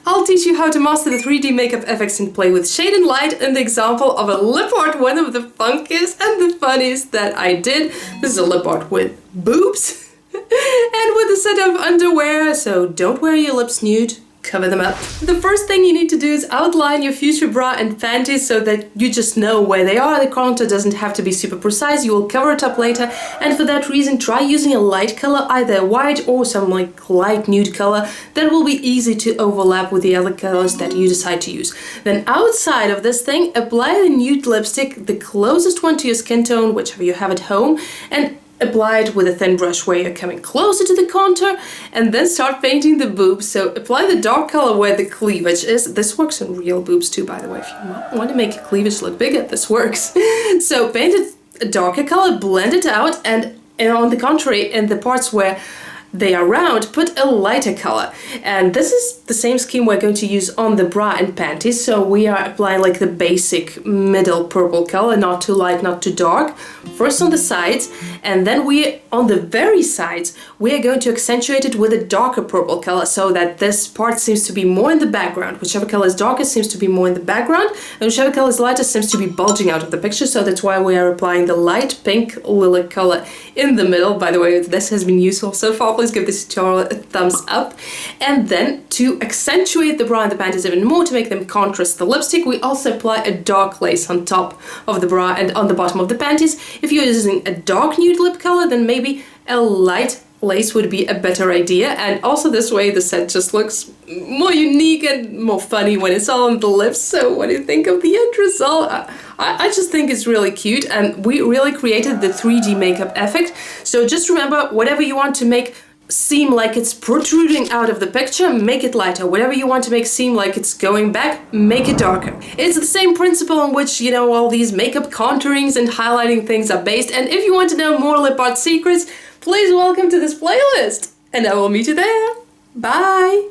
I'll teach you how to master the 3D makeup effects and play with shade and light in the example of a lip art, one of the funkiest and the funniest that I did. This is a lip art with boobs and with a set of underwear, so don't wear your lips nude. Cover them up. The first thing you need to do is outline your future bra and panties so that you just know where they are. The contour doesn't have to be super precise, you will cover it up later, and for that reason try using a light color, either white or some like light nude color that will be easy to overlap with the other colors that you decide to use. Then outside of this thing, apply the nude lipstick, the closest one to your skin tone, whichever you have at home, and apply it with a thin brush where you're coming closer to the contour, and then start painting the boobs. So apply the dark color where the cleavage is. This works on real boobs too, by the way. If you want to make your cleavage look bigger, this works. So paint it a darker color, blend it out, and on the contrary, in the parts where they are round, put a lighter color. And this is the same scheme we're going to use on the bra and panties. So we are applying like the basic middle purple color, not too light, not too dark. First on the sides, and then on the very sides, we are going to accentuate it with a darker purple color so that this part seems to be more in the background. Whichever color is darker seems to be more in the background, and whichever color is lighter seems to be bulging out of the picture. So that's why we are applying the light pink lilac color in the middle. By the way, if this has been useful so far, please give this tutorial a thumbs up. And then to accentuate the bra and the panties even more, to make them contrast the lipstick, we also apply a dark lace on top of the bra and on the bottom of the panties. If you're using a dark nude lip color, then maybe a light lace would be a better idea. And also this way the set just looks more unique and more funny when it's all on the lips. So what do you think of the end result? I just think it's really cute, and we really created the 3D makeup effect. So just remember, whatever you want to make seem like it's protruding out of the picture, make it lighter. Whatever you want to make seem like it's going back, make it darker. It's the same principle on which, you know, all these makeup contourings and highlighting things are based. And if you want to know more lip art secrets, please welcome to this playlist, and I will meet you there. Bye!